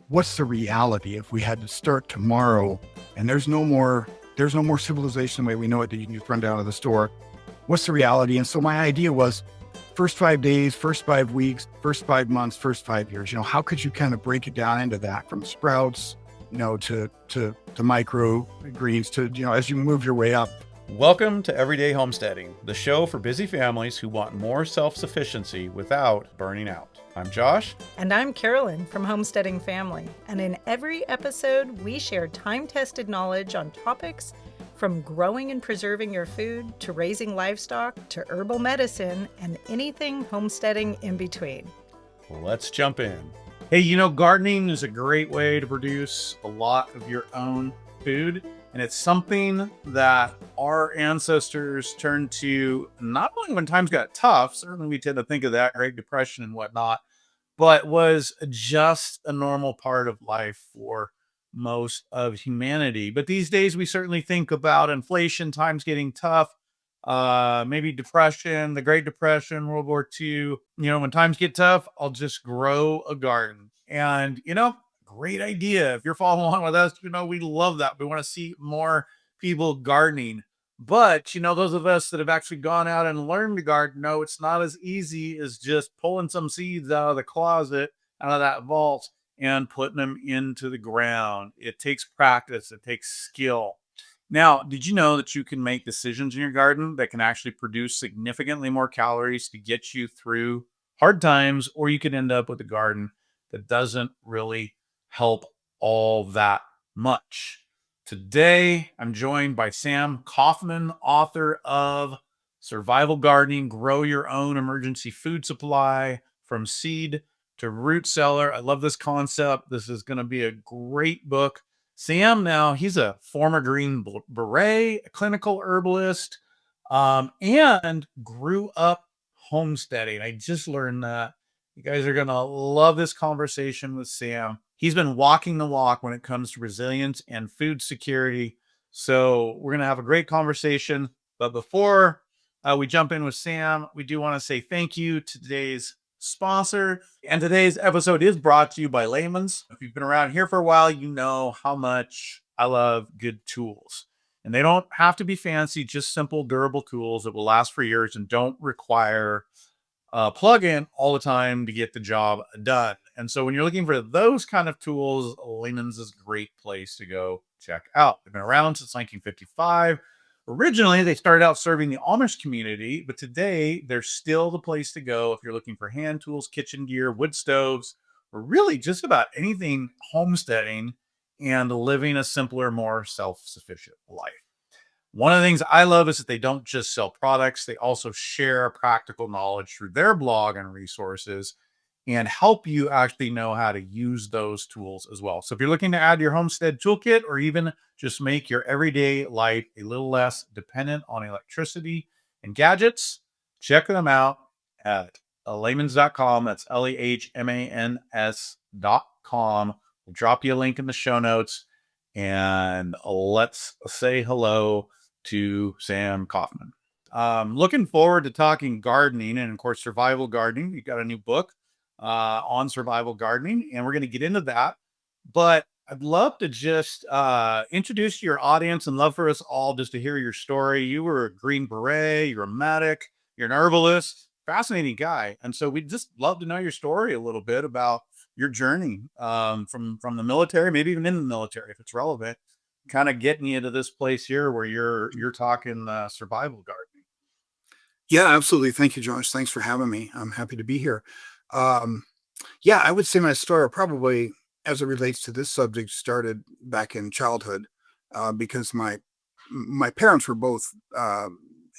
what's the reality if we had to start tomorrow and there's no more civilization the way we know it that you can just run down to the store. What's the reality? And so my idea was first 5 days, first 5 weeks, first 5 months, first 5 years. How could you kind of break it down into that from sprouts, to micro greens to, as you move your way up. Welcome to Everyday Homesteading, the show for busy families who want more self-sufficiency without burning out. I'm Josh. And I'm Carolyn from Homesteading Family. And in every episode, we share time-tested knowledge on topics from growing and preserving your food to raising livestock to herbal medicine and anything homesteading in between. Let's jump in. Hey, gardening is a great way to produce a lot of your own food. And it's something that our ancestors turned to not only when times got tough, certainly we tend to think of that Great Depression and whatnot, but was just a normal part of life for most of humanity. But these days we certainly think about inflation, times getting tough, maybe depression, the Great Depression, World War II. When times get tough, I'll just grow a garden. And, great idea. If you're following along with us, we love that. We want to see more people gardening. But, those of us that have actually gone out and learned to garden know it's not as easy as just pulling some seeds out of the closet, out of that vault, and putting them into the ground. It takes practice. It takes skill. Now, did you know that you can make decisions in your garden that can actually produce significantly more calories to get you through hard times, or you could end up with a garden that doesn't really help all that much? Today, I'm joined by Sam Coffman, author of Survival Gardening, Grow Your Own Emergency Food Supply from Seed to Root Cellar. I love this concept. This is going to be a great book. Sam, now, he's a former Green Beret, a clinical herbalist, and grew up homesteading. I just learned that. You guys are going to love this conversation with Sam. He's been walking the walk when it comes to resilience and food security. So we're going to have a great conversation. But before we jump in with Sam, we do want to say thank you to today's sponsor. And today's episode is brought to you by Layman's. If you've been around here for a while, you know how much I love good tools. And they don't have to be fancy, just simple, durable tools that will last for years and don't require plug in all the time to get the job done. And so when you're looking for those kind of tools, Lehman's is a great place to go check out. They've been around since 1955. Originally, they started out serving the Amish community, but today they're still the place to go if you're looking for hand tools, kitchen gear, wood stoves, or really just about anything homesteading and living a simpler, more self-sufficient life. One of the things I love is that they don't just sell products, they also share practical knowledge through their blog and resources and help you actually know how to use those tools as well. So if you're looking to add to your homestead toolkit or even just make your everyday life a little less dependent on electricity and gadgets, check them out at layman's.com. That's LEHMANS.com. We'll drop you a link in the show notes, and let's say hello to Sam Coffman. Looking forward to talking gardening and, of course, survival gardening. You got a new book on survival gardening, and we're going to get into that. But I'd love to just introduce your audience and love for us all just to hear your story. You were a Green Beret, you're a medic, you're an herbalist, fascinating guy. And so we'd just love to know your story a little bit about your journey from the military, maybe even in the military, if it's relevant, kind of getting you to this place here where you're talking survival gardening. Yeah, absolutely. Thank you, Josh. Thanks for having me. I'm happy to be here. Yeah, I would say my story probably, as it relates to this subject, started back in childhood because my parents were both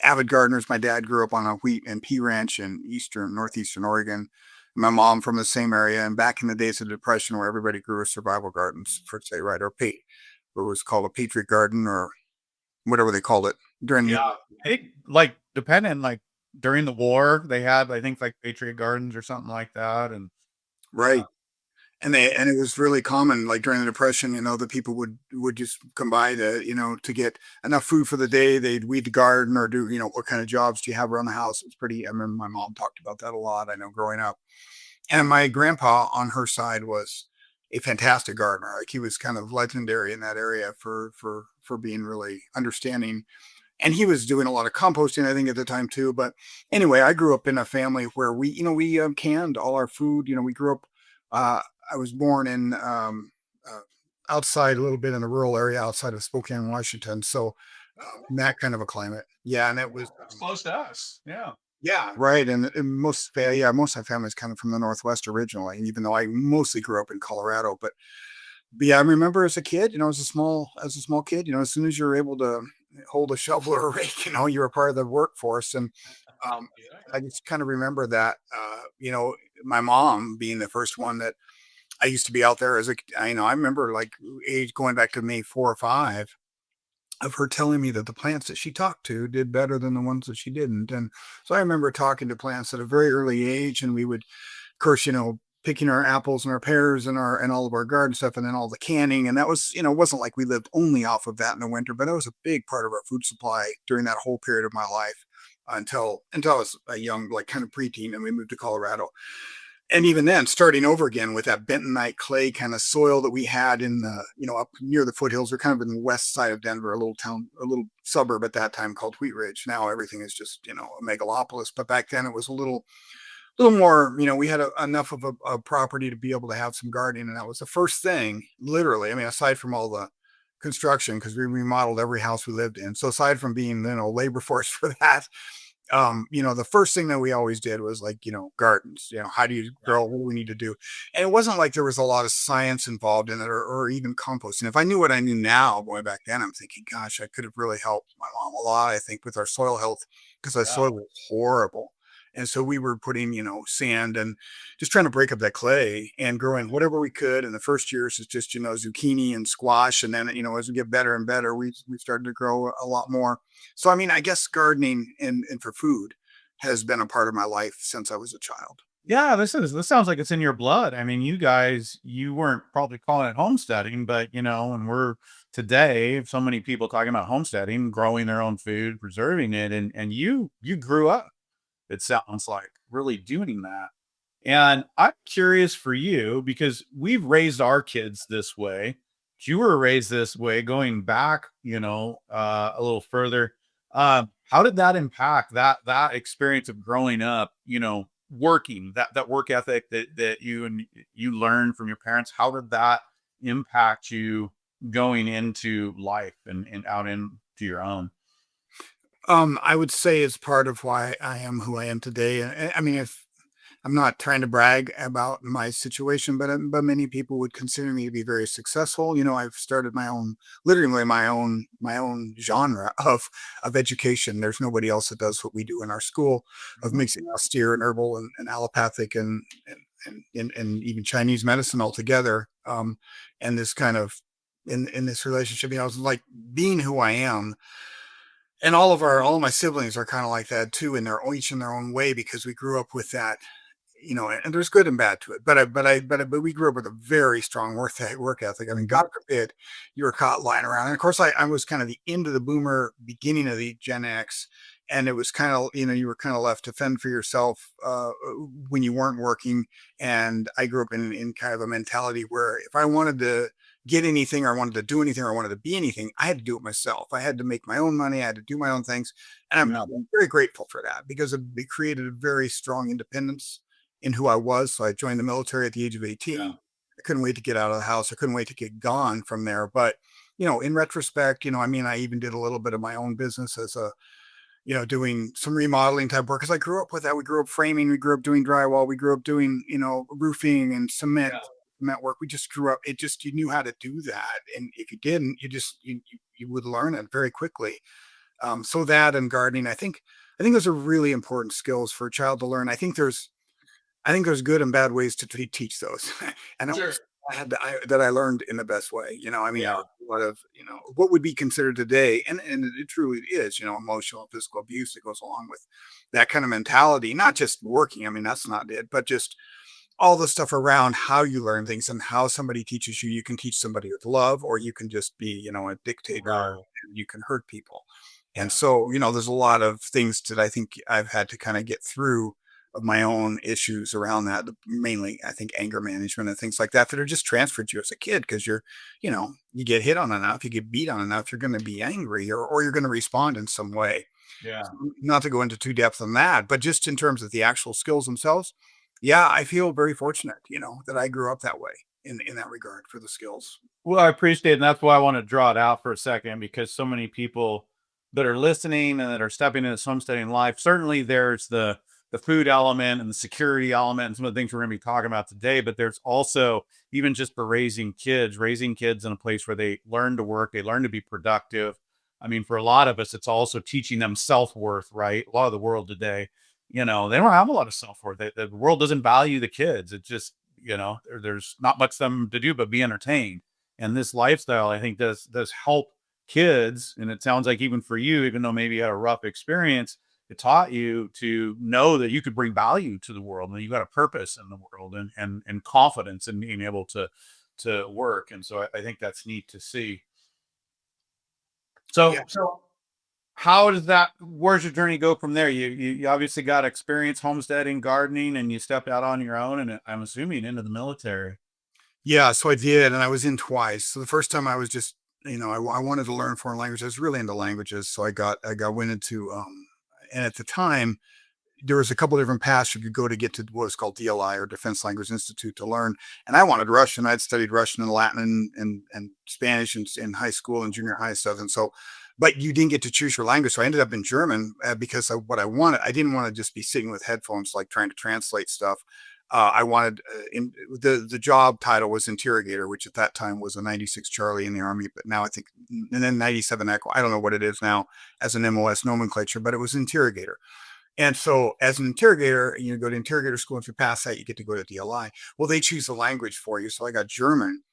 avid gardeners. My dad grew up on a wheat and pea ranch in northeastern Oregon. My mom from the same area, and back in the days of Depression, where everybody grew survival gardens, per se, right? Or what was called a patriot garden, or whatever they called it during Dependent, during the war, they had, I think, like patriot gardens or something like that, and right. And it was really common, like during the Depression, the people would just come by to get enough food for the day. They'd weed the garden or do, what kind of jobs do you have around the house? It's pretty, I remember my mom talked about that a lot, I know, growing up. And my grandpa on her side was a fantastic gardener. Like he was kind of legendary in that area for being really understanding. And he was doing a lot of composting, I think, at the time too. But anyway, I grew up in a family where we canned all our food. We grew up. Uh, I was born in uh, outside a little bit in a rural area outside of Spokane, Washington. So that kind of a climate. Yeah, and it was It's close to us. Yeah. yeah, right. And most of my family's kind of from the Northwest originally, even though I mostly grew up in Colorado. But yeah, I remember as a kid, as a small kid, as soon as you're able to hold a shovel or a rake, you were part of the workforce. And um, I just kind of remember that, my mom being the first one that I used to be out there I remember like age going back to maybe 4 or 5 of her telling me that the plants that she talked to did better than the ones that she didn't. And so I remember talking to plants at a very early age, and we would, of course, picking our apples and our pears and all of our garden stuff, and then all the canning. And that was, it wasn't like we lived only off of that in the winter, but it was a big part of our food supply during that whole period of my life until I was a young, like kind of preteen, and we moved to Colorado. And even then, starting over again with that bentonite clay kind of soil that we had in the, up near the foothills, we're kind of in the west side of Denver, a little town, a little suburb at that time called Wheat Ridge. Now everything is just, a megalopolis. But back then it was a little more, we had enough of a property to be able to have some gardening. And that was the first thing, literally. I mean, aside from all the construction, because we remodeled every house we lived in. So aside from being, labor force for that, the first thing that we always did was like, gardens, how do you grow, what do we need to do? And it wasn't like there was a lot of science involved in it or even composting. If I knew what I knew now, boy, back then I'm thinking, gosh, I could have really helped my mom a lot, I think, with our soil health because our soil was horrible. And so we were putting, sand and just trying to break up that clay and growing whatever we could. In the first years, it's just, zucchini and squash. And then, as we get better and better, we started to grow a lot more. So, I mean, I guess gardening and for food has been a part of my life since I was a child. Yeah, this sounds like it's in your blood. I mean, you weren't probably calling it homesteading, but and we're today so many people talking about homesteading, growing their own food, preserving it, and you grew up, it sounds like, really doing that. And I'm curious for you because we've raised our kids this way. You were raised this way, going back, a little further. How did that impact that experience of growing up, working that work ethic that you learned from your parents? How did that impact you going into life and out into your own? I would say it's part of why I am who I am today. I mean, if I'm not trying to brag about my situation, but many people would consider me to be very successful. I've started literally my own genre of education. There's nobody else that does what we do in our school of mixing austere and herbal and allopathic and even Chinese medicine all together. And this kind of in this relationship, it's like being who I am. And all of my siblings are kind of like that too, and they're each in their own way because we grew up with that, and there's good and bad to it. But we grew up with a very strong work ethic. I mean, God forbid you were caught lying around. And of course, I was kind of the end of the boomer, beginning of the Gen X, and it was kind of, you were kind of left to fend for yourself when you weren't working. And I grew up in kind of a mentality where if I wanted to get anything or I wanted to do anything or I wanted to be anything, I had to do it myself. I had to make my own money. I had to do my own things. And I'm very grateful for that because it created a very strong independence in who I was. So I joined the military at the age of 18. Yeah. I couldn't wait to get out of the house. I couldn't wait to get gone from there. But, in retrospect, I mean, I even did a little bit of my own business as doing some remodeling type work. Cause I grew up with that. We grew up framing. We grew up doing drywall. We grew up doing, roofing and cement work. We just grew up. You knew how to do that. And if you didn't, you would learn it very quickly. So that and gardening, I think those are really important skills for a child to learn. I think there's good and bad ways to teach those. And Sure. that I learned in the best way. I mean, Yeah. a lot of, what would be considered today, and it truly is, emotional and physical abuse that goes along with that kind of mentality, not just working. I mean, that's not it, but just all the stuff around how you learn things and how somebody teaches you. You can teach somebody with love, or you can just be, a dictator Right. and you can hurt people. And Yeah. so, there's a lot of things that I think I've had to kind of get through of my own issues around that, mainly I think anger management and things like that that are just transferred to you as a kid because you get hit on enough, you get beat on enough, you're going to be angry or you're going to respond in some way. Yeah. Not to go into too depth on that, but just in terms of the actual skills themselves, yeah, I feel very fortunate, that I grew up that way in that regard for the skills. Well, I appreciate it, and that's why I want to draw it out for a second because so many people that are listening and that are stepping into this homesteading life, certainly there's the food element and the security element and some of the things we're going to be talking about today, but there's also even just for raising kids in a place where they learn to work, they learn to be productive. I mean, for a lot of us, it's also teaching them self-worth, right? A lot of the world today, they don't have a lot of self-worth. The world doesn't value the kids. It just, there's not much for them to do but be entertained. And this lifestyle, I think, does help kids. And it sounds like even for you, even though maybe you had a rough experience, it taught you to know that you could bring value to the world and you got a purpose in the world and confidence in being able to work. And so I think that's neat to see. So Yeah. how where's your journey go from there? You obviously got experience homesteading, gardening, and you stepped out on your own, and I'm assuming into the military. Yeah, so I did, and I was in twice. So the first time I was just, I wanted to learn foreign language. I was really into languages, so went into, and at the time there was a couple different paths you could go to get to what was called DLI or Defense Language Institute to learn. And I wanted Russian. I'd studied Russian and Latin and Spanish in high school and junior high stuff. And so, but you didn't get to choose your language. So I ended up in German because of what I wanted. I didn't want to just be sitting with headphones, like trying to translate stuff. I wanted the job title was interrogator, which at that time was a 96 Charlie in the Army, but now I think, and then 97 Echo. I don't know what it is now as an MOS nomenclature, but it was interrogator. And so as an interrogator, you go to interrogator school. If you pass that, you get to go to DLI. Well, they choose the language for you. So I got German,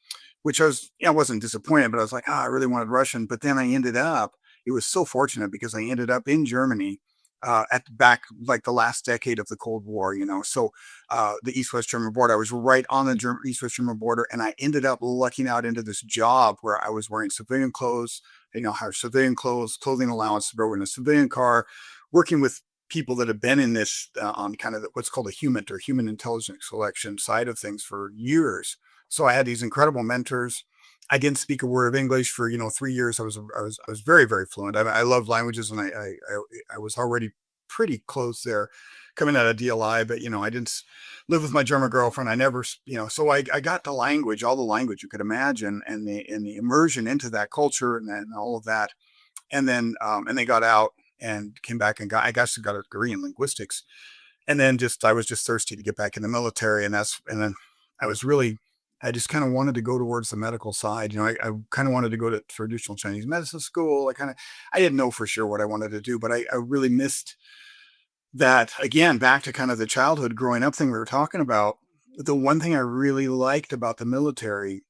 which I wasn't disappointed, but I was like, I really wanted Russian. But then it was so fortunate because I ended up in Germany at back like the last decade of the Cold War, So the East-West German border, I was right on the East-West German border. And I ended up lucking out into this job where I was wearing civilian clothes, hire civilian clothes, clothing allowance, drove in a civilian car, working with people that have been in this on kind of what's called a human or human intelligence collection side of things for years. So I had these incredible mentors. I didn't speak a word of English for 3 years. I was very very fluent. I love languages, and I was already pretty close there, coming out of DLI. But I didn't live with my German girlfriend. I never so I got the language, all the language you could imagine, and the immersion into that culture and all of that, and then they got out and came back and got a degree in linguistics. And then I was just thirsty to get back in the military. And then I just kind of wanted to go towards the medical side. I kind of wanted to go to traditional Chinese medicine school. I didn't know for sure what I wanted to do, but I really missed that. Again, back to kind of the childhood growing up thing we were talking about. The one thing I really liked about the military,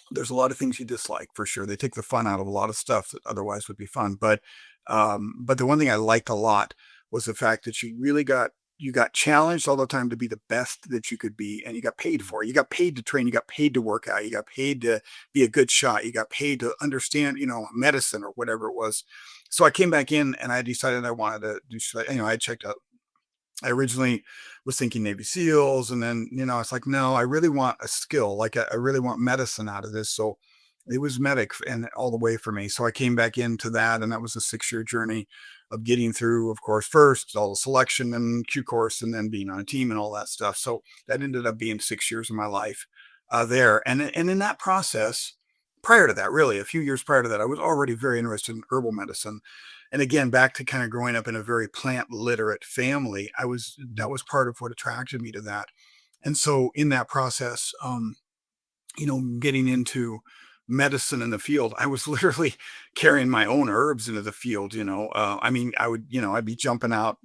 there's a lot of things you dislike for sure. They take the fun out of a lot of stuff that otherwise would be fun. But the one thing I liked a lot was the fact that you got challenged all the time to be the best that you could be, and you got paid for it. You got paid to train, you got paid to work out, you got paid to be a good shot, you got paid to understand, medicine or whatever it was. So I came back in and I decided I wanted to do, I checked out. I originally was thinking Navy SEALs, and then, it's like, no, I really want a skill. Like I really want medicine out of this. So it was medic and all the way for me. So I came back into that, and that was a 6-year journey of getting through, of course, first all the selection and Q course, and then being on a team and all that stuff. So that ended up being 6 years of my life there. And in that process, prior to that, really a few years prior to that, I was already very interested in herbal medicine. And again, back to kind of growing up in a very plant literate family, that was part of what attracted me to that. And so in that process, getting into medicine in the field, I was literally carrying my own herbs into the field. I would, I'd be jumping out,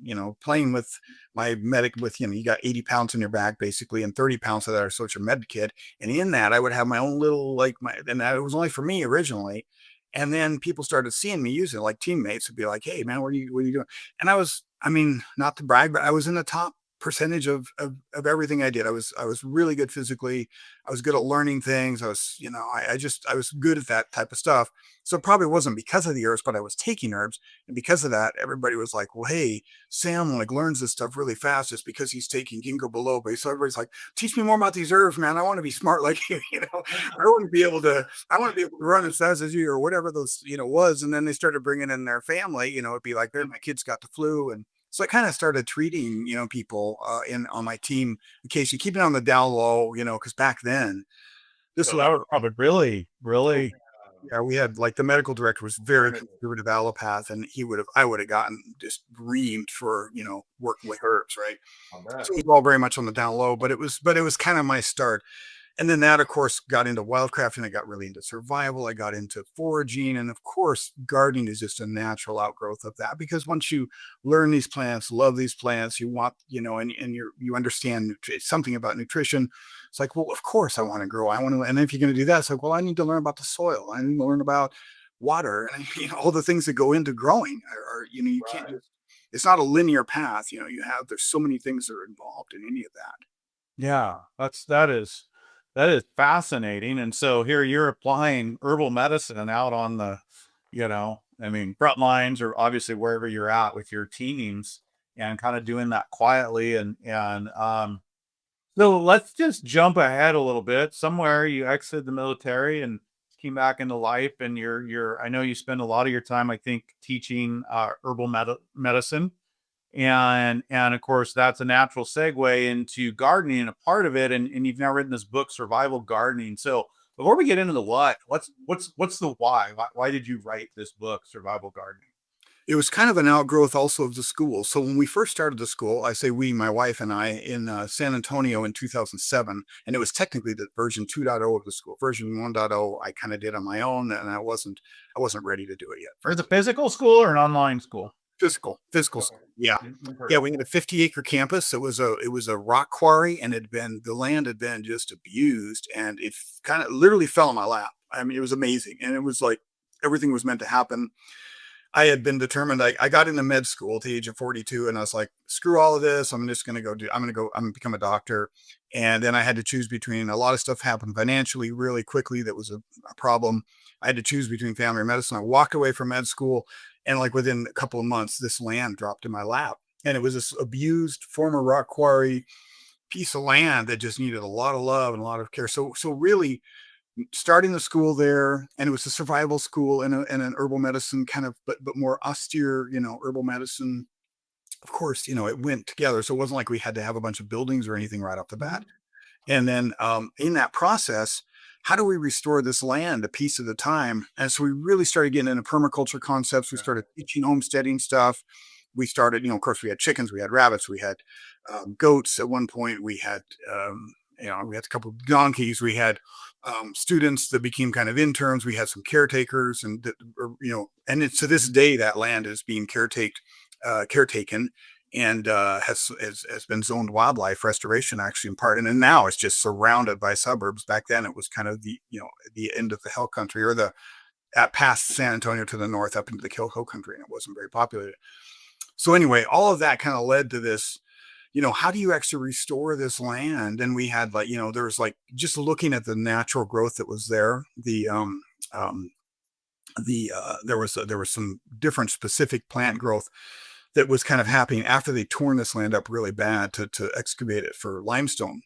playing with my medic with, you got 80 pounds on your back basically, and 30 pounds of that are social med kit. And in that, I would have my own little, and that it was only for me originally. And then people started seeing me use it, like teammates would be like, hey man, what are you doing? And not to brag, but I was in the top percentage of everything I did. I was really good physically. I was good at learning things. I was, I was good at that type of stuff. So it probably wasn't because of the herbs, but I was taking herbs. And because of that, everybody was like, well, hey, Sam like learns this stuff really fast just because he's taking ginkgo biloba. So everybody's like, teach me more about these herbs, man. I want to be smart like you, I want to be able to run as fast as you or whatever those, was. And then they started bringing in their family, it'd be like, there, my kids got the flu. And so I kind of started treating, people in on my team in case you keep it on the down low, because back then this So was that was probably really, really. yeah, we had like the medical director was very conservative allopath, and I would have gotten just reamed for working with herbs, right? So it was all very much on the down low, but it was kind of my start. And then that, of course, got into wildcraft, and I got really into survival. I got into foraging. And of course, gardening is just a natural outgrowth of that because once you learn these plants, love these plants, you want, and you understand something about nutrition. It's like, well, of course I want to grow. I want to, and if you're going to do that, it's like, well, I need to learn about the soil. I need to learn about water and all the things that go into growing are you can't just, it's not a linear path. There's so many things that are involved in any of that. Yeah, that is fascinating. And so here you're applying herbal medicine out on the, I mean, front lines or obviously wherever you're at with your teams and kind of doing that quietly. So let's just jump ahead a little bit. Somewhere you exited the military and came back into life, and I know you spend a lot of your time, I think, teaching herbal medicine. And of course, that's a natural segue into gardening and a part of it. And you've now written this book, Survival Gardening. So before we get into the what's the why? Why did you write this book, Survival Gardening? It was kind of an outgrowth also of the school. So when we first started the school, I say we, my wife and I, in San Antonio in 2007, and it was technically the version 2.0 of the school. Version 1.0, I kind of did on my own, and I wasn't ready to do it yet. For the physical school or an online school? Physical school. Yeah. Yeah, we had a 50-acre campus. It was a rock quarry, and the land had been just abused, and it kind of literally fell in my lap. I mean, it was amazing. And it was like everything was meant to happen. I had been determined. I got into med school at the age of 42, and I was like, screw all of this. I'm just going to I'm going to become a doctor. And then I had to choose between a lot of stuff happened financially really quickly. That was a problem. I had to choose between family or medicine. I walked away from med school, and like within a couple of months, this land dropped in my lap. And it was this abused former rock quarry piece of land that just needed a lot of love and a lot of care. So really, starting the school there, and it was a survival school and an herbal medicine kind of, but more austere, herbal medicine. Of course, it went together. So it wasn't like we had to have a bunch of buildings or anything right off the bat. And then in that process, how do we restore this land a piece at a time? And so we really started getting into permaculture concepts. We started teaching homesteading stuff. We started, of course, we had chickens, we had rabbits, we had goats. At one point, we had, we had a couple of donkeys. We had students that became kind of interns. We had some caretakers, and and to this day, that land is being caretaken, and has been zoned wildlife restoration actually in part. And then now it's just surrounded by suburbs. Back then, it was kind of the end of the hill country, or the at past San Antonio to the north up into the hill country, and it wasn't very populated. So anyway, all of that kind of led to this, how do you actually restore this land? And we had like, there was like just looking at the natural growth that was there, there was some different specific plant growth that was kind of happening after they torn this land up really bad to excavate it for limestone,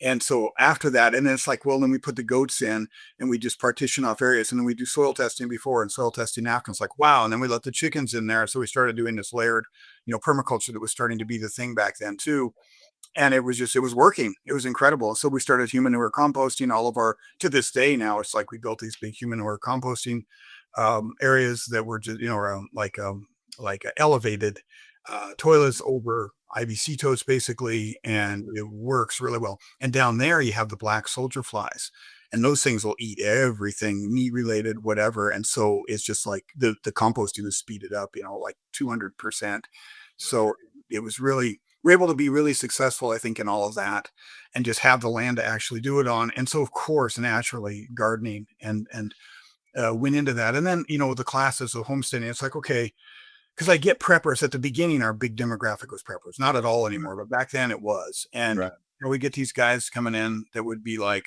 and so after that, and then it's like, well, then we put the goats in, and we just partition off areas, and then we do soil testing before and soil testing after. It's like, wow. And then we let the chickens in there. So we started doing this layered, permaculture that was starting to be the thing back then too. And it was working. It was incredible. So we started human manure composting to this day now. It's like we built these big human manure composting areas that were just, like elevated toilets over IBC totes basically, and it works really well. And down there you have the black soldier flies, and those things will eat everything meat related, whatever. And so it's just like the composting is speeded up, like 200%. So it was really, we're able to be really successful, I think, in all of that, and just have the land to actually do it on. And so of course, naturally gardening and went into that. And then, the classes of homesteading, it's like, okay, because I get preppers at the beginning. Our big demographic was preppers, not at all anymore, but back then it was. And Right. we get these guys coming in that would be like,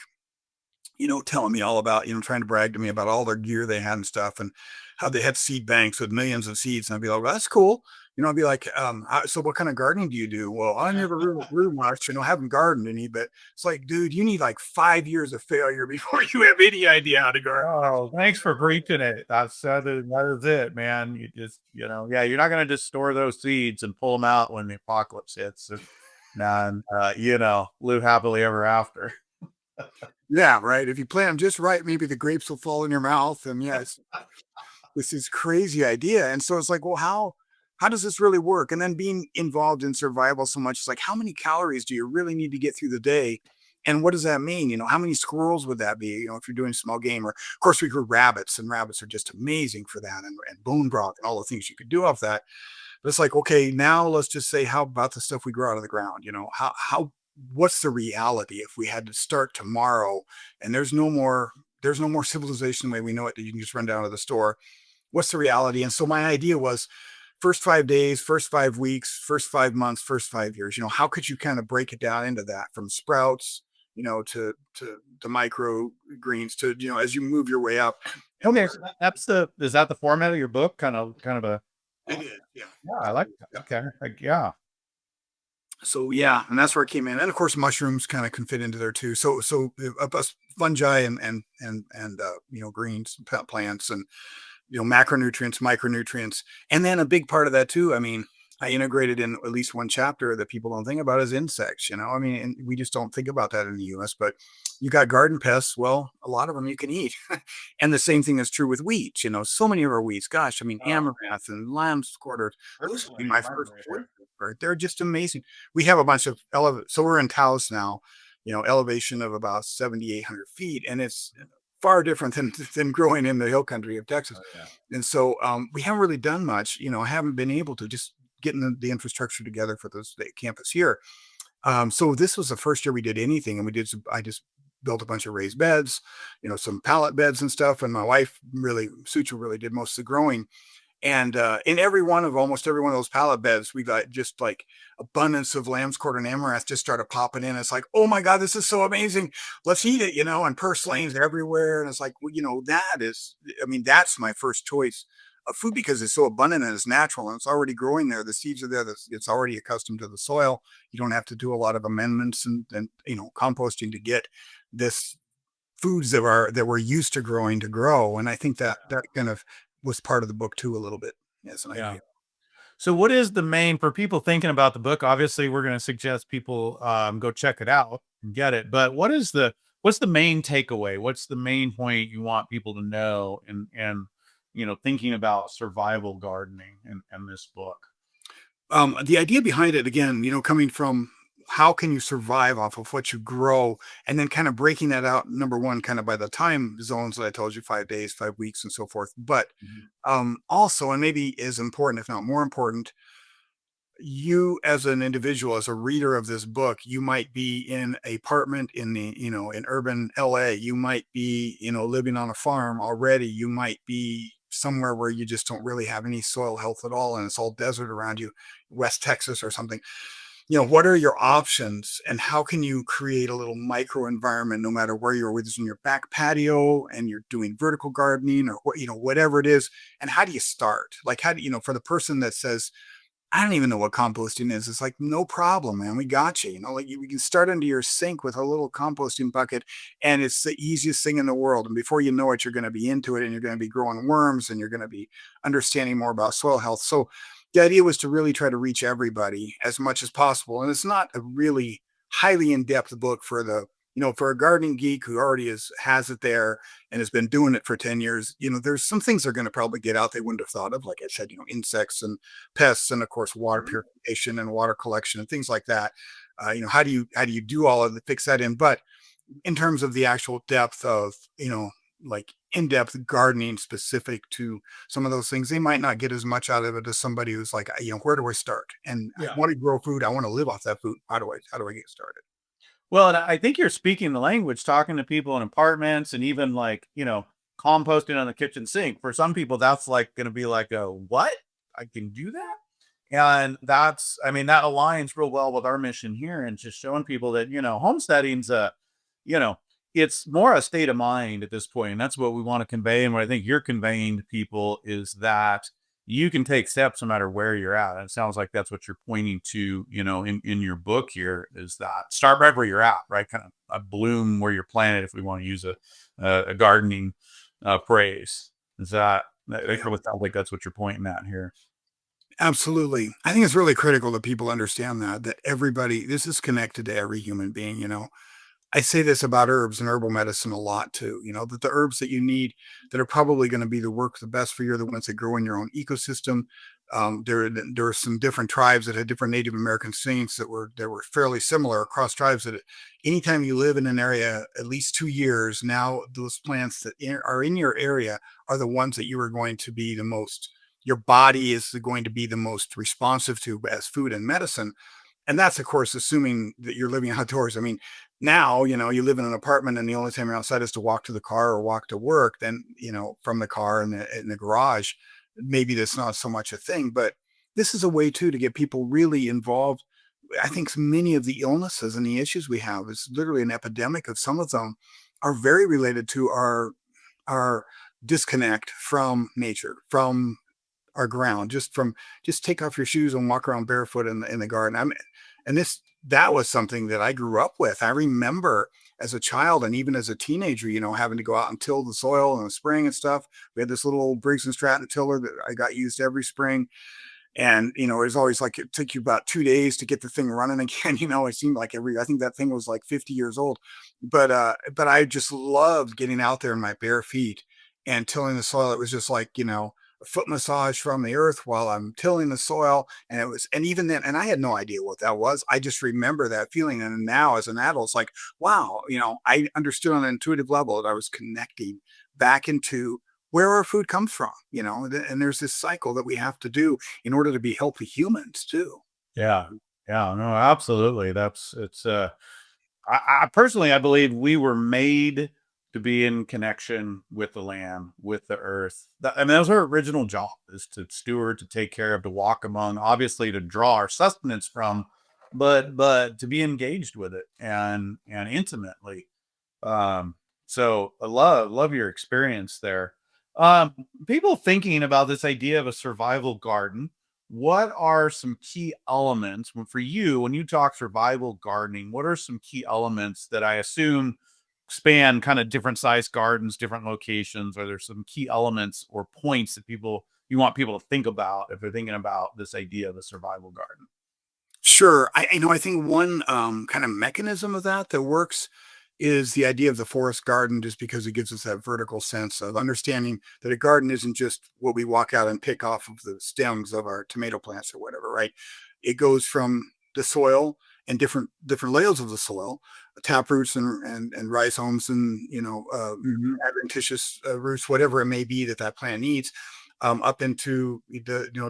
telling me all about, trying to brag to me about all their gear they had and stuff and how they had seed banks with millions of seeds. And I'd be like, well, that's cool. I'd be like, so what kind of gardening do you do? Well, I never really much, haven't gardened any, but it's like, dude, you need like 5 years of failure before you have any idea how to garden. Oh, thanks for preaching it. That is it, man. You just, yeah, you're not going to just store those seeds and pull them out when the apocalypse hits and live happily ever after. Yeah, right. If you plant them just right, maybe the grapes will fall in your mouth. And yes, this is crazy idea. And so it's like, well, how does this really work? And then being involved in survival so much, it's like, how many calories do you really need to get through the day? And what does that mean? How many squirrels would that be? If you're doing small game, or of course we grew rabbits, and rabbits are just amazing for that, and bone broth and all the things you could do off that. But it's like, okay, now let's just say, how about the stuff we grow out of the ground? What's the reality if we had to start tomorrow and there's no more civilization the way we know it that you can just run down to the store? What's the reality? And so my idea was, first 5 days, first 5 weeks, first 5 months, first 5 years. How could you kind of break it down into that, from sprouts, to micro greens, to as you move your way up. Okay, so is that the format of your book? Kind of a. It is, yeah. Yeah, I like that. Okay, yeah. So yeah, and that's where it came in. And of course, mushrooms kind of can fit into there too. So us fungi and greens, plants, and macronutrients, micronutrients, and then a big part of that too. I mean, I integrated in at least one chapter that people don't think about is insects. I mean, and we just don't think about that in the U.S. But you got garden pests. Well, a lot of them you can eat, and the same thing is true with wheat. So many of our wheats. Gosh, I mean, amaranth and lamb's quarter. Those would be my first choice. Right? They're just amazing. We have a bunch of so we're in Taos now. Elevation of about 7,800 feet, and it's far different than growing in the hill country of Texas. Oh, yeah. And so we haven't really done much. I haven't been able to just getting the infrastructure together for the campus here. So this was the first year we did anything, and I just built a bunch of raised beds, some pallet beds and stuff. And my wife Sucha really did most of the growing. And in almost every one of those pallet beds, we got just like abundance of lamb's quarter and amaranth just started popping in. It's like, oh my God, this is so amazing. Let's eat it, and purslanes everywhere. And it's like, well, that's my first choice of food, because it's so abundant and it's natural and it's already growing there. The seeds are there. It's already accustomed to the soil. You don't have to do a lot of amendments and composting to get this foods that we're used to growing to grow. And I think that kind of was part of the book too, a little bit, as an idea. So what is the main, for people thinking about the book? Obviously we're going to suggest people go check it out and get it, but what's the main takeaway? What's the main point you want people to know and thinking about survival gardening in this book? The idea behind it, again, coming from how can you survive off of what you grow, and then kind of breaking that out, number one, kind of by the time zones that I told you, 5 days, 5 weeks, and so forth. But also, and maybe as important, if not more important, you as an individual, as a reader of this book, you might be in an apartment in in urban LA. You might be, living on a farm already. You might be somewhere where you just don't really have any soil health at all, and it's all desert around you, West Texas or something. What are your options, and how can you create a little micro environment, no matter where you're, whether it's in your back patio and you're doing vertical gardening, or whatever it is. And how do you start? Like, how do for the person that says, I don't even know what composting is. It's like, no problem, man. We got you. We can start under your sink with a little composting bucket, and it's the easiest thing in the world. And before you know it, you're going to be into it, and you're going to be growing worms, and you're going to be understanding more about soil health. So the idea was to really try to reach everybody as much as possible. And it's not a really highly in-depth book for for a gardening geek who already has it there and has been doing it for 10 years. There's some things they're going to probably get out they wouldn't have thought of. Like I said, insects and pests, and of course, water purification and water collection and things like that. How do you do all of the fix that in? But in terms of the actual depth of, like in-depth gardening specific to some of those things, they might not get as much out of it as somebody who's like, where do I start? And I want to grow food. I want to live off that food. How do I get started? Well, and I think you're speaking the language, talking to people in apartments, and even like, composting on the kitchen sink. For some people, that's like going to be like a what? I can do that. And that's, I mean, that aligns real well with our mission here, and just showing people that, homesteading's you know, it's more a state of mind at this point. And that's what we want to convey. And what I think you're conveying to people is that you can take steps no matter where you're at. And it sounds like that's what you're pointing to, in your book here, is that start right where you're at, right? Kind of a bloom where you're planted, if we want to use a gardening phrase. Is that, that sounds like that's what you're pointing at here. Absolutely. I think it's really critical that people understand that everybody, this is connected to every human being, I say this about herbs and herbal medicine a lot too, that the herbs that you need that are probably going to be the best for you are the ones that grow in your own ecosystem. There are some different tribes that had different Native American saints that were fairly similar across tribes. That anytime you live in an area at least 2 years, now those plants that are in your area are the ones that you are going to be the most. Your body is going to be the most responsive to as food and medicine. And that's, of course, assuming that you're living outdoors. I mean, now, you live in an apartment and the only time you're outside is to walk to the car or walk to work. Then, from the car in the garage, maybe that's not so much a thing. But this is a way too to get people really involved. I think many of the illnesses and the issues we have is literally an epidemic of some of them are very related to our disconnect from nature, from our ground, just take off your shoes and walk around barefoot in the garden. And that was something that I grew up with. I remember as a child and even as a teenager, having to go out and till the soil in the spring and stuff. We had this little old Briggs and Stratton tiller that I got used every spring. And, it was always like it took you about 2 days to get the thing running again. It seemed like I think that thing was like 50 years old. But I just loved getting out there in my bare feet and tilling the soil. It was just like, a foot massage from the earth while I'm tilling the soil. And even then, and I had no idea what that was. I just remember that feeling. And now as an adult, it's like, wow, I understood on an intuitive level that I was connecting back into where our food comes from, and there's this cycle that we have to do in order to be healthy humans too. Yeah. Yeah. No, absolutely. I personally, I believe we were made to be in connection with the land, with the earth. I mean, that was our original job, is to steward, to take care of, to walk among, obviously to draw our sustenance from, but to be engaged with it and intimately. So I love your experience there. People thinking about this idea of a survival garden, what are some key elements for you when you talk survival gardening? What are some key elements that I assume span kind of different size gardens, different locations? Are there some key elements or points that you want people to think about if they're thinking about this idea of a survival garden? Sure. I think one kind of mechanism of that works is the idea of the forest garden, just because it gives us that vertical sense of understanding that a garden isn't just what we walk out and pick off of the stems of our tomato plants or whatever, right? It goes from the soil and different layers of the soil, tap roots and rhizomes and Mhm. adventitious roots, whatever it may be that plant needs, up into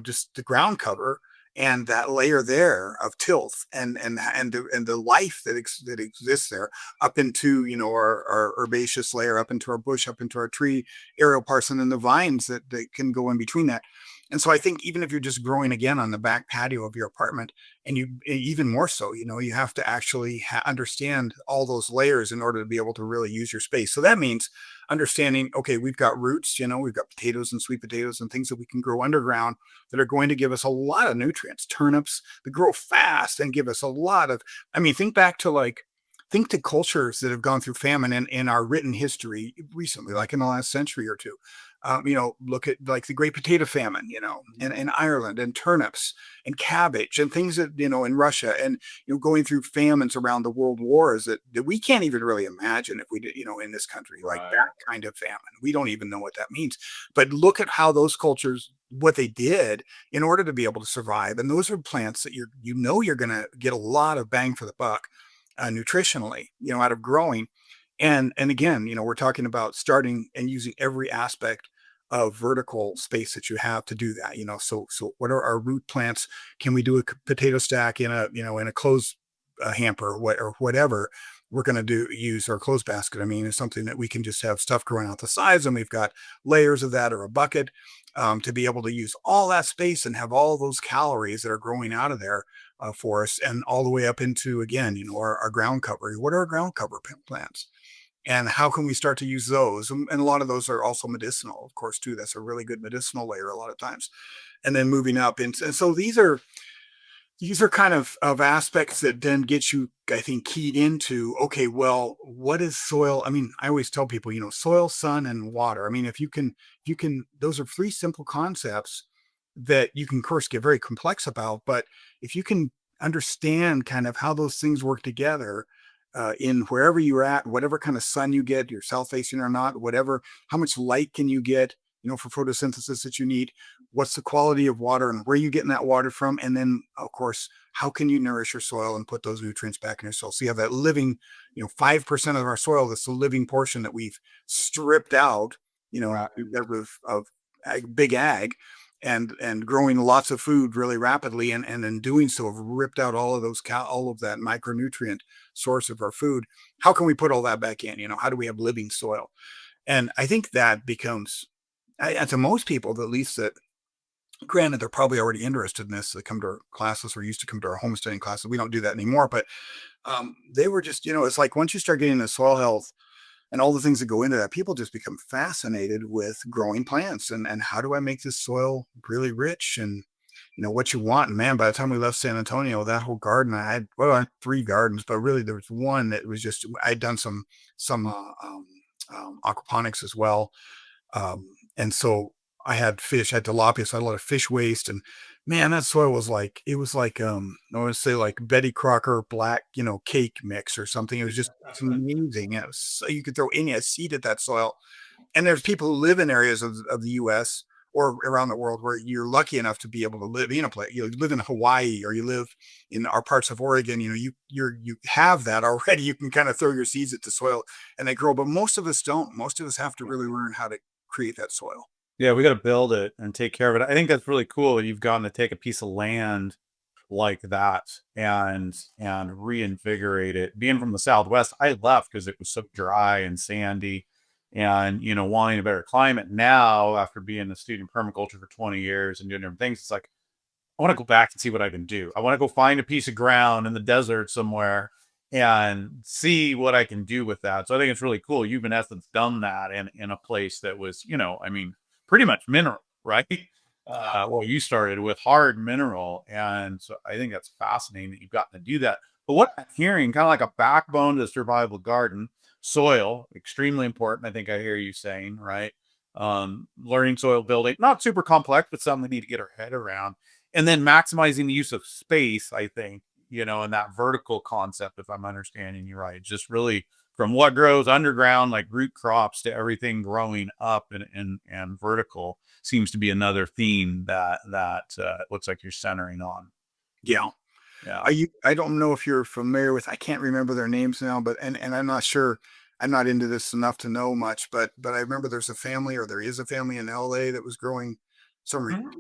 just the ground cover and that layer there of tilth and the life that exists there up into our herbaceous layer, up into our bush, up into our tree aerial parts, and then the vines that can go in between that. And so I think even if you're just growing again on the back patio of your apartment, and even more so, you have to actually understand all those layers in order to be able to really use your space. So that means understanding, okay, we've got roots, we've got potatoes and sweet potatoes and things that we can grow underground that are going to give us a lot of nutrients. Turnips that grow fast and give us a lot of, I mean, think to cultures that have gone through famine in our written history recently, like in the last century or two. Look at like the Great Potato Famine, in Ireland, and turnips and cabbage and things that, in Russia, and, going through famines around the world wars that we can't even really imagine if we did, in this country, like Right. that kind of famine. We don't even know what that means. But look at how those cultures, what they did in order to be able to survive. And those are plants that you're going to get a lot of bang for the buck, nutritionally, out of growing. And again, we're talking about starting and using every aspect of vertical space that you have to do that. So what are our root plants? Can we do a potato stack in a clothes hamper or whatever? we're going to use our clothes basket. I mean, it's something that we can just have stuff growing out the sides, and we've got layers of that, or a bucket, to be able to use all that space and have all those calories that are growing out of there for us, and all the way up into, again, our ground cover. What are our ground cover plants? And how can we start to use those? And a lot of those are also medicinal, of course, too. That's a really good medicinal layer a lot of times. And then moving up into, and so these are kind of aspects that then get you, I think, keyed into, okay, well, what is soil? I mean, I always tell people, soil, sun, and water. I mean, if you can, those are three simple concepts that you can, of course, get very complex about. But if you can understand kind of how those things work together, in wherever you're at, whatever kind of sun you get, you're south facing or not, whatever, how much light can you get, for photosynthesis that you need, what's the quality of water and where you getting that water from, and then, of course, how can you nourish your soil and put those nutrients back in your soil, so you have that living, 5% of our soil, that's the living portion that we've stripped out, Right. of big ag, and growing lots of food really rapidly, and in doing so have ripped out all of all of that micronutrient source of our food. How can we put all that back in? How do we have living soil? And I think that becomes, and to most people, at least, that, granted, they're probably already interested in this. They come to our classes, or used to come to our homesteading classes. We don't do that anymore, but they were just, it's like once you start getting the soil health and all the things that go into that, people just become fascinated with growing plants, and how do I make this soil really rich, and what you want. And man, by the time we left San Antonio, that whole garden, I had three gardens, but really there was one that was just, I'd done some aquaponics as well. And so I had fish, I had tilapia, so I had a lot of fish waste. And man, that soil was like, it was like, I want to say like Betty Crocker black, cake mix or something. It was just, it's amazing. It was, so you could throw any seed at that soil. And there's people who live in areas of the US or around the world where you're lucky enough to be able to live in a place. You live in Hawaii, or you live in our parts of Oregon. You have that already. You can kind of throw your seeds at the soil and they grow. But most of us don't. Most of us have to really learn how to create that soil. Yeah, we got to build it and take care of it. I think that's really cool that you've gotten to take a piece of land like that and reinvigorate it. Being from the Southwest, I left because it was so dry and sandy, and wanting a better climate. Now, after being a student in permaculture for 20 years and doing different things, it's like I want to go back and see what I can do. I want to go find a piece of ground in the desert somewhere and see what I can do with that. So I think it's really cool. You've in essence done that in a place that was, I mean, pretty much mineral, right? Well, you started with hard mineral. And so I think that's fascinating that you've gotten to do that. But what I'm hearing, kind of like a backbone to the survival garden, soil, extremely important. I think I hear you saying, right? Learning soil building, not super complex, but something we need to get our head around. And then maximizing the use of space, I think, and that vertical concept, if I'm understanding you right, just really from what grows underground, like root crops, to everything growing up and vertical, seems to be another theme that it looks like you're centering on. Yeah. Yeah. I don't know if you're familiar with, I can't remember their names now, but, and I'm not sure, I'm not into this enough to know much, but I remember there is a family in LA that was growing some Mhm.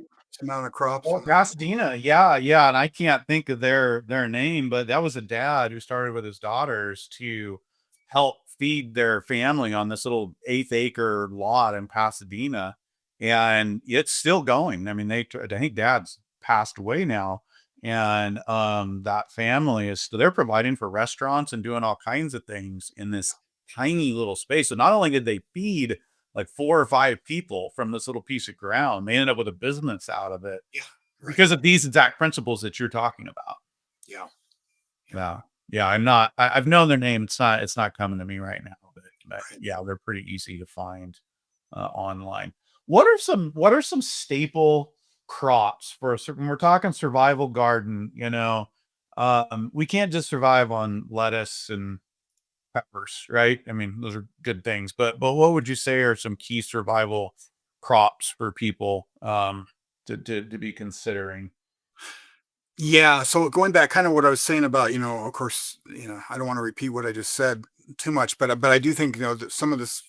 amount of crops. Oh, Pasadena. Yeah, yeah. And I can't think of their name, but that was a dad who started with his daughters to help feed their family on this little 8th acre lot in Pasadena. And it's still going. I mean, I think dad's passed away now. And that family is still, they're providing for restaurants and doing all kinds of things in this tiny little space. So not only did they feed like 4 or 5 people from this little piece of ground, they ended up with a business out of it Yeah. Right. because of these exact principles that you're talking about. Yeah. Yeah. Yeah. I've known their name. It's not coming to me right now, but Right. yeah, they're pretty easy to find online. What are some staple crops for a certain, when we're talking survival garden, we can't just survive on lettuce and peppers, right? I mean, those are good things, but what would you say are some key survival crops for people to be considering? Yeah. So going back, kind of what I was saying about, of course, I don't want to repeat what I just said too much, but I do think, that some of this,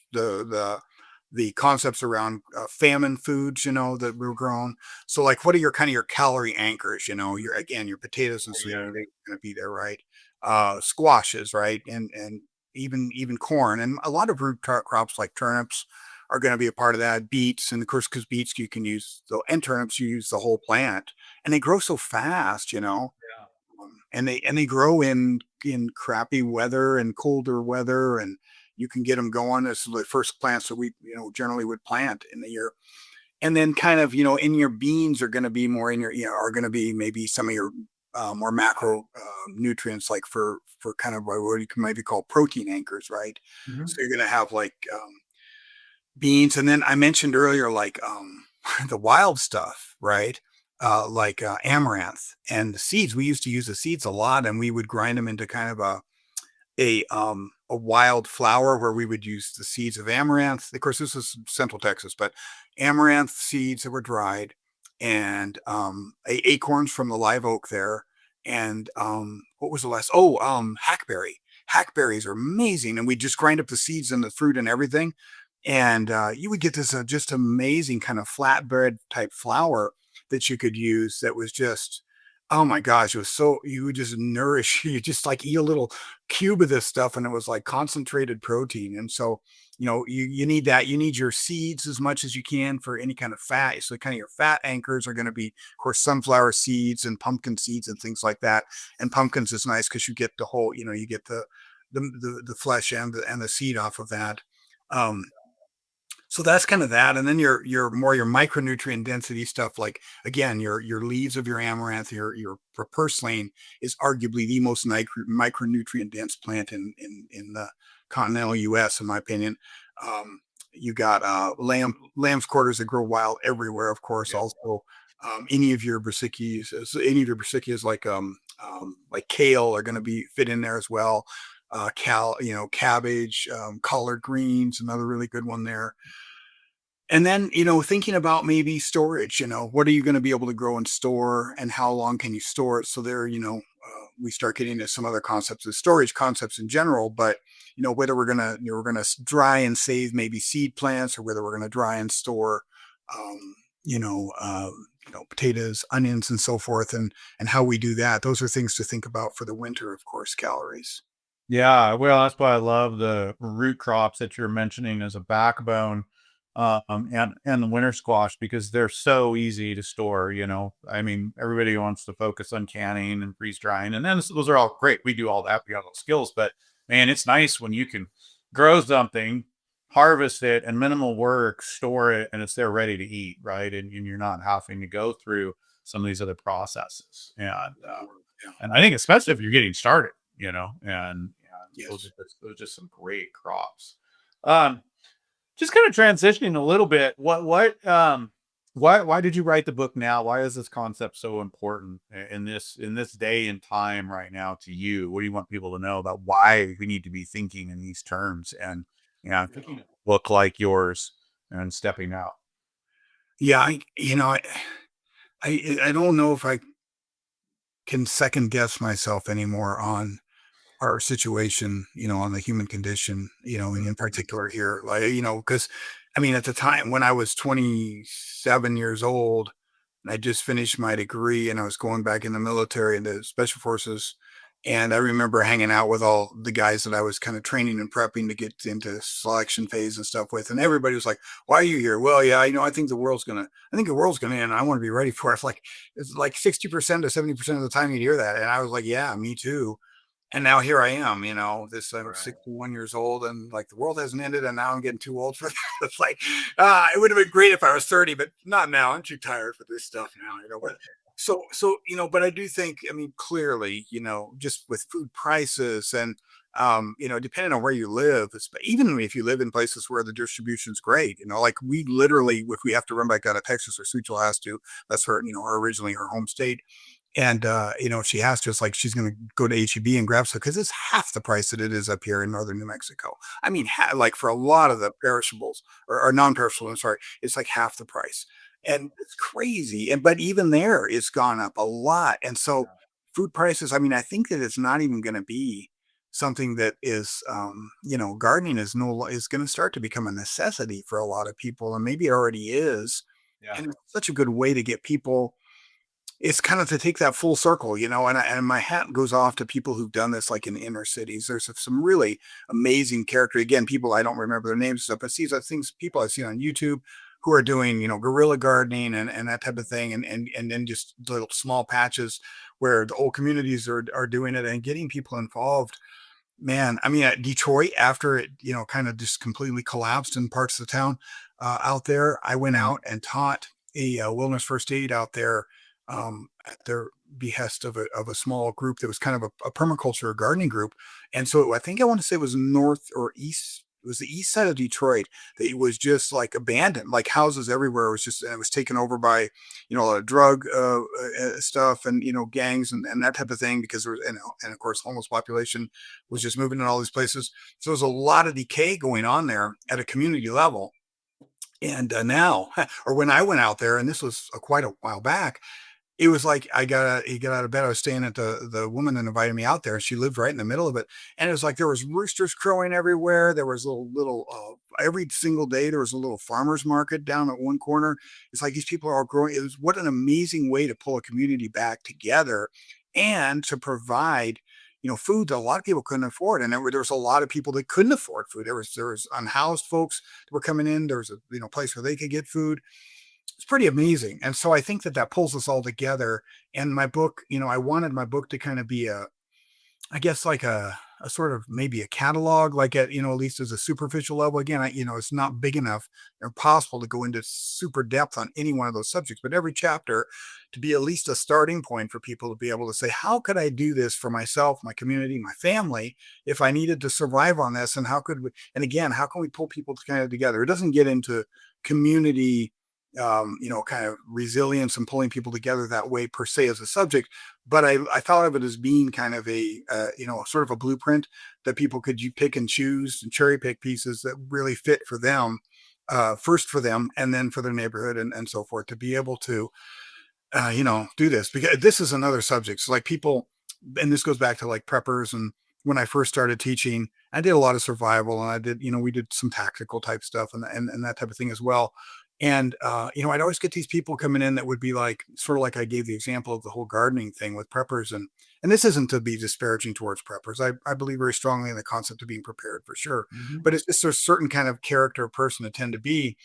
the concepts around famine foods, that we're grown. So like, what are your kind of your calorie anchors? Your, again, your potatoes and sweet Yeah. potatoes are going to be there, right? squashes, right? And even corn, and a lot of crops like turnips are going to be a part of that. Beets, and of course, because beets you can use and turnips you use the whole plant, and they grow so fast, and they grow in crappy weather and colder weather, and you can get them going as the first plants that we generally would plant in the year. And then kind of, in your beans are going to be more in your, are going to be maybe some of your more macro nutrients, like for kind of what you can maybe call protein anchors, right? Mhm. So you're going to have like beans, and then I mentioned earlier like the wild stuff, right? Like amaranth and the seeds. We used to use the seeds a lot, and we would grind them into kind of a wild flour where we would use the seeds of amaranth. Of course, this is Central Texas, but amaranth seeds that were dried, and acorns from the live oak there, and what was the last? Oh, hackberry. Hackberries are amazing, and we just grind up the seeds and the fruit and everything, and you would get this just amazing kind of flatbread type flour that you could use. That was just, oh my gosh, it was so, you would just nourish, you just like eat a little cube of this stuff, and it was like concentrated protein. And so, you need that. You need your seeds as much as you can for any kind of fat. So kind of your fat anchors are going to be, of course, sunflower seeds and pumpkin seeds and things like that. And pumpkins is nice because you get the whole, you get the flesh and the seed off of that. Um, so that's kind of that, and then your more your micronutrient density stuff, like again, your leaves of your amaranth, your purslane is arguably the most micronutrient dense plant in the continental U.S. in my opinion. Um, you got lamb's quarters that grow wild everywhere, of course. Yeah. Also, any of your brassicas like kale are going to be fit in there as well. Cabbage, collard greens, another really good one there. And then, thinking about maybe storage, what are you going to be able to grow and store, and how long can you store it? So there, we start getting into some other concepts of storage concepts in general, but whether we're going to dry and save maybe seed plants, or whether we're going to dry and store, um, potatoes, onions, and so forth, and how we do that. Those are things to think about for the winter, of course, calories. Yeah, well, that's why I love the root crops that you're mentioning as a backbone, and the winter squash, because they're so easy to store. I mean, everybody wants to focus on canning and freeze drying, and then those are all great. We do all that. We got those skills, but man, it's nice when you can grow something, harvest it, and minimal work, store it, and it's there ready to eat, right? And you're not having to go through some of these other processes. Yeah. And I think especially if you're getting started, and those Yes. are just some great crops. Um, just kind of transitioning a little bit. Why did you write the book now? Why is this concept so important in this day and time right now to you? What do you want people to know about why we need to be thinking in these terms, and picking a book like yours and stepping out? Yeah. I don't know if I can second guess myself anymore on our situation, on the human condition, and in particular here, like, because I mean, at the time when I was 27 years old, and I just finished my degree, and I was going back in the military, in the special forces. And I remember hanging out with all the guys that I was kind of training and prepping to get into selection phase and stuff with. And everybody was like, "Why are you here?" "Well, yeah, I think the world's gonna end. I want to be ready for it." It's like 60% to 70% of the time you'd hear that. And I was like, "Yeah, me too." And now here I am, this I'm Right. 61 years old, and like the world hasn't ended, and now I'm getting too old for that. It's like, it would have been great if I was 30, but not now. I'm too tired for this stuff now, but but I do think, I mean, clearly, just with food prices and depending on where you live, even if you live in places where the distribution's great, like we literally, if we have to run back out of Texas, or Suchel has to, that's her, originally her home state. And, if she has to, it's like she's gonna go to HEB and grab some, because it's half the price that it is up here in northern New Mexico. I mean, like for a lot of the perishables, or non-perishable, I'm sorry, it's like half the price. And it's crazy. And but even there, it's gone up a lot. And so food prices, I mean, I think that it's not even gonna be something that is, gardening is gonna start to become a necessity for a lot of people, and maybe it already is. Yeah. And it's such a good way to get people, it's kind of to take that full circle, and my hat goes off to people who've done this, like in inner cities. There's some really amazing character. Again, people I don't remember their names and stuff, but these are things people I've seen on YouTube who are doing, guerrilla gardening and that type of thing, and then just little small patches where the whole communities are doing it and getting people involved. Man, I mean, at Detroit, after it, kind of just completely collapsed in parts of the town out there, I went out and taught a wilderness first aid out there at their behest of a small group that was kind of a permaculture gardening group. And so I think I want to say it was north or east. It was the east side of Detroit that it was just like abandoned, like houses everywhere. It was taken over by, a lot of drug stuff and, gangs and that type of thing because there was, and of course, homeless population was just moving in all these places. So there's a lot of decay going on there at a community level. And now, or when I went out there, and this was quite a while back, it was like he got out of bed. I was staying at the woman that invited me out there, and she lived right in the middle of it. And it was like there was roosters crowing everywhere. There was little every single day there was a little farmer's market down at one corner. It's like these people are all growing. It was what an amazing way to pull a community back together and to provide, food that a lot of people couldn't afford. And there was a lot of people that couldn't afford food. There was unhoused folks that were coming in. There was a place where they could get food. It's pretty amazing. And so I think that pulls us all together. And my book, I wanted my book to kind of be I guess like a sort of maybe a catalog, like at, at least as a superficial level. Again, it's not big enough or possible to go into super depth on any one of those subjects, but every chapter to be at least a starting point for people to be able to say, how could I do this for myself, my community, my family, if I needed to survive on this? And how could we, and again, how can we pull people kind of together? It doesn't get into community kind of resilience and pulling people together that way per se as a subject. But I thought of it as being kind of a, sort of a blueprint that people could you pick and choose and cherry pick pieces that really fit for them, first for them and then for their neighborhood and so forth to be able to, do this because this is another subject. So like people, and this goes back to like preppers and when I first started teaching, I did a lot of survival and I did, we did some tactical type stuff and that type of thing as well. And, I'd always get these people coming in that would be like, sort of like I gave the example of the whole gardening thing with preppers. And this isn't to be disparaging towards preppers. I believe very strongly in the concept of being prepared for sure. Mhm. But it's just a certain kind of character person to tend to be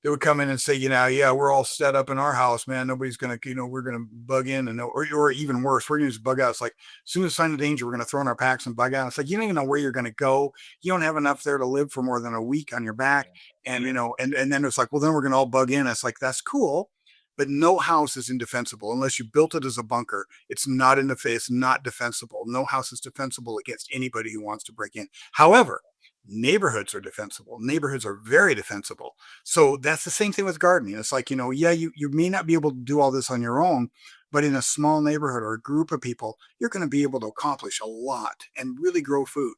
that would come in and say, yeah, we're all set up in our house, man. Nobody's going to, we're going to bug in or even worse, we're going to just bug out. It's like, as soon as sign of danger, we're going to throw in our packs and bug out. It's like, you don't even know where you're going to go. You don't have enough there to live for more than a week on your back. And, and then it's like, well, then we're going to all bug in. It's like, that's cool. But no house is indefensible unless you built it as a bunker. It's not in the face, not defensible. No house is defensible against anybody who wants to break in. However, neighborhoods are defensible. Neighborhoods are very defensible. So that's the same thing with gardening. It's like, you may not be able to do all this on your own, but in a small neighborhood or a group of people, you're going to be able to accomplish a lot and really grow food.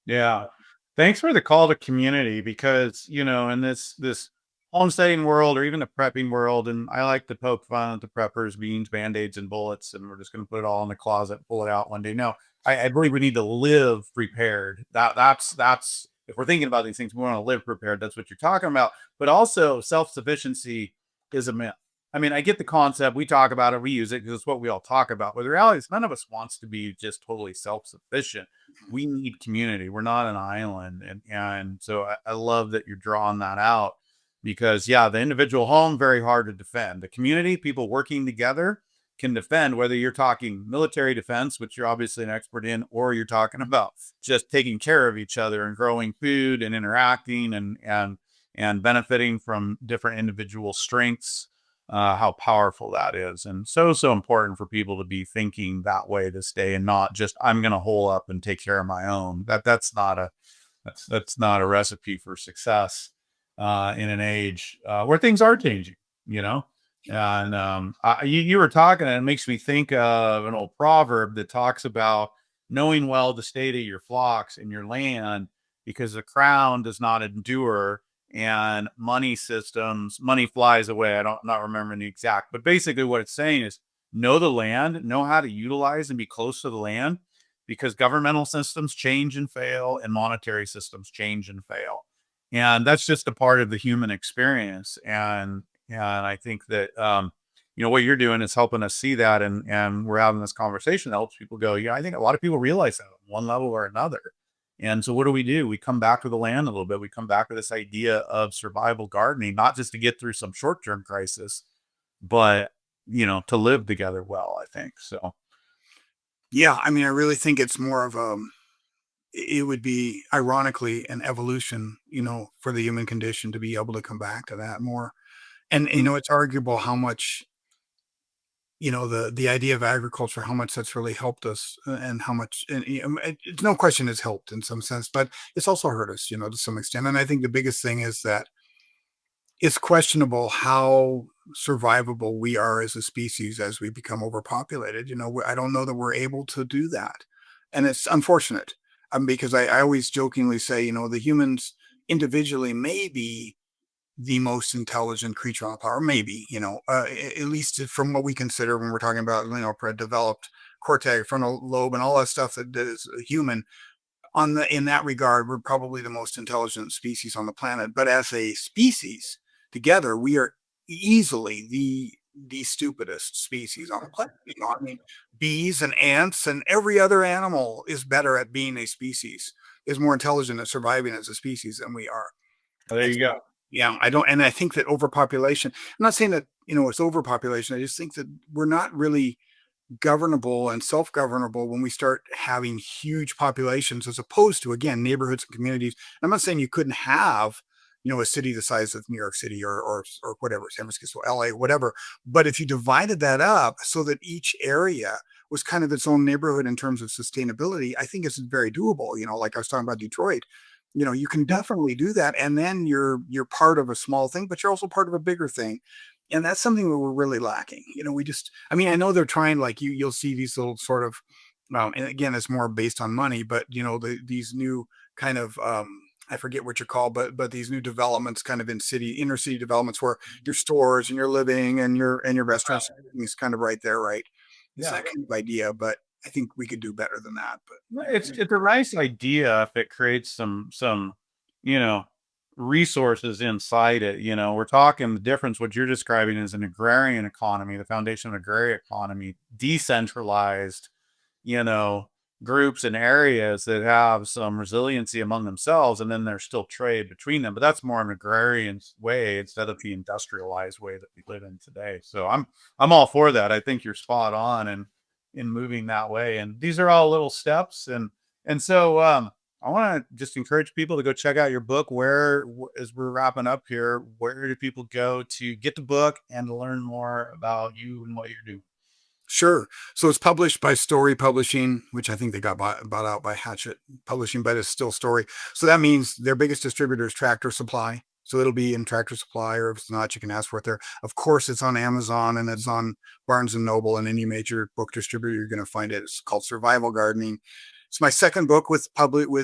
Yeah. Thanks for the call to community because, in this homesteading world or even the prepping world, and I like to poke fun at the preppers, beans, band-aids, and bullets, and we're just going to put it all in the closet, pull it out one day. No, I believe we need to live prepared. That's if we're thinking about these things, we want to live prepared. That's what you're talking about. But also self-sufficiency is a myth. I mean, I get the concept. We talk about it, we use it because it's what we all talk about. But the reality is none of us wants to be just totally self-sufficient. We need community. We're not an island. And so I love that you're drawing that out because yeah, the individual home, very hard to defend. The community, people working together can defend, whether you're talking military defense, which you're obviously an expert in, or you're talking about just taking care of each other and growing food and interacting and benefiting from different individual strengths. How powerful that is. And so important for people to be thinking that way to stay and not just, I'm going to hole up and take care of my own. That's not a recipe for success, in an age, where things are changing, and, you were talking and it makes me think of an old proverb that talks about knowing well the state of your flocks and your land because the crown does not endure and money flies away. Not remembering the exact, but basically what it's saying is know the land, know how to utilize and be close to the land because governmental systems change and fail and monetary systems change and fail. And that's just a part of the human experience. And I think that, what you're doing is helping us see that, and we're having this conversation that helps people go, yeah, I think a lot of people realize that on one level or another. And so what do? We come back to the land a little bit. We come back to this idea of survival gardening, not just to get through some short-term crisis, but to live together well, I think. So Yeah, I mean, I really think it's more of it would be ironically an evolution, for the human condition to be able to come back to that more. And it's arguable how much, the idea of agriculture, how much that's really helped us, and how much, and it's no question it's helped in some sense, but it's also hurt us, to some extent. And I think the biggest thing is that it's questionable how survivable we are as a species as we become overpopulated. I don't know that we're able to do that, and it's unfortunate. Because I always jokingly say, the humans individually may be the most intelligent creature on the planet, maybe, at least from what we consider when we're talking about, developed cortex, frontal lobe, and all that stuff that is human. In that regard, we're probably the most intelligent species on the planet. But as a species together, we are easily the stupidest species on the planet. I mean, bees and ants and every other animal is better at being a species, is more intelligent at surviving as a species than we are. there And you go. yeah, I don't, and I think that overpopulation, I'm not saying that, it's overpopulation. I just think that we're not really governable and self-governable when we start having huge populations, as opposed to, again, neighborhoods and communities. I'm not saying you couldn't have, a city the size of New York City, or whatever, San Francisco, LA, whatever. But if you divided that up so that each area was kind of its own neighborhood in terms of sustainability, I think it's very doable. Like I was talking about Detroit, you can definitely do that. And then you're part of a small thing, but you're also part of a bigger thing. And that's something that we're really lacking. We just, I mean, I know they're trying, like, you'll see these little sort of, and again, it's more based on money, but these new kind of, I forget what you're called, but these new developments, kind of inner city developments, where your stores and your living and your restaurants, everything's kind of right there, right? It's Yeah. that kind of idea, but I think we could do better than that. But It's a nice idea if it creates some, you know, resources inside it. We're talking the difference. What you're describing is an agrarian economy, the foundation of an agrarian economy, decentralized, you know, groups and areas that have some resiliency among themselves, and then there's still trade between them. But that's more an agrarian way instead of the industrialized way that we live in today. So I'm all for that. I think you're spot on in moving that way. And these are all little steps. And so I want to just encourage people to go check out your book. As we're wrapping up here, where do people go to get the book and to learn more about you and what you're doing? sure. So it's published by Story Publishing, which I think they got bought out by Hatchet Publishing, but it's still Story. So that means their biggest distributor is Tractor Supply. So it'll be in Tractor Supply, or if it's not, you can ask for it there. Of course, it's on Amazon, and it's on Barnes and Noble, and any major book distributor you're going to find it. It's called Survival Gardening. It's my second book with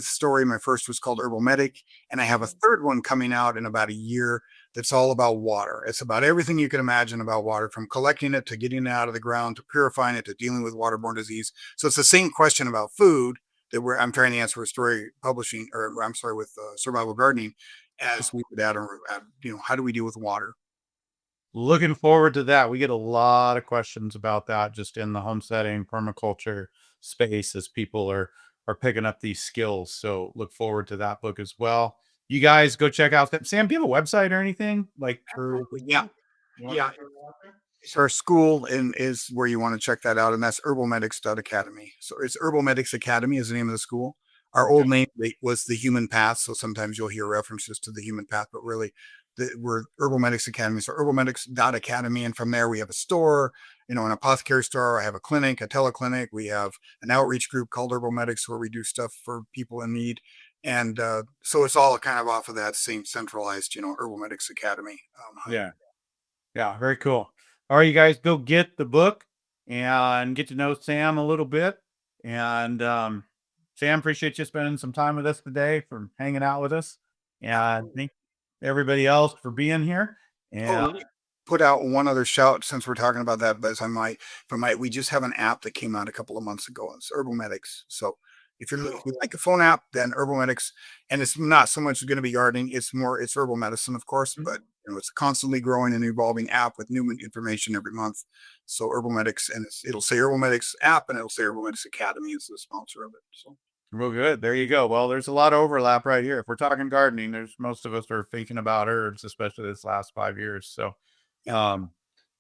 Story. My first was called Herbal Medic, and I have a third one coming out in about a year that's all about water. It's about everything you can imagine about water, from collecting it to getting it out of the ground to purifying it to dealing with waterborne disease. So it's the same question about food that I'm trying to answer with Story Publishing, or I'm sorry, with Survival Gardening, as we would add, how do we deal with water? Looking forward to that. We get a lot of questions about that just in the homesteading permaculture space as people are picking up these skills. So look forward to that book as well. You guys go check out that. Sam, do you have a website or anything? Yeah, You want yeah. to throw it out there? So our school is where you want to check that out, and that's herbalmedics.academy. So it's Herbal Medics Academy is the name of the school. Our old name was the Human Path, so sometimes you'll hear references to the Human Path, but really we're Herbal Medics Academy. So herbalmedics.academy, and from there we have a store, an apothecary store. I have a clinic, a teleclinic. We have an outreach group called Herbal Medics where we do stuff for people in need. And so it's all kind of off of that same centralized, Herbal Medics Academy. Yeah. Yeah. Very cool. All right, you guys go get the book and get to know Sam a little bit. And Sam, appreciate you spending some time with us today, for hanging out with us. And thank everybody else for being here. Oh, And let me put out one other shout since we're talking about that, but we just have an app that came out a couple of months ago. It's Herbal Medics. So if you like a phone app, then Herbal Medics, and it's not so much going to be gardening. It's herbal medicine, of course, but It's a constantly growing and evolving app with new information every month. So Herbal Medics, and it'll say Herbal Medics app, and it'll say Herbal Medics Academy is the sponsor of it. So Real good. There you go. Well, there's a lot of overlap right here. If we're talking gardening, there's most of us are thinking about herbs, especially this last 5 years. So,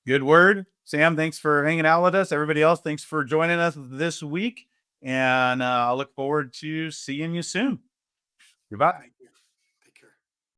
good word, Sam. Thanks for hanging out with us. Everybody else, thanks for joining us this week. And I'll look forward to seeing you soon. Goodbye.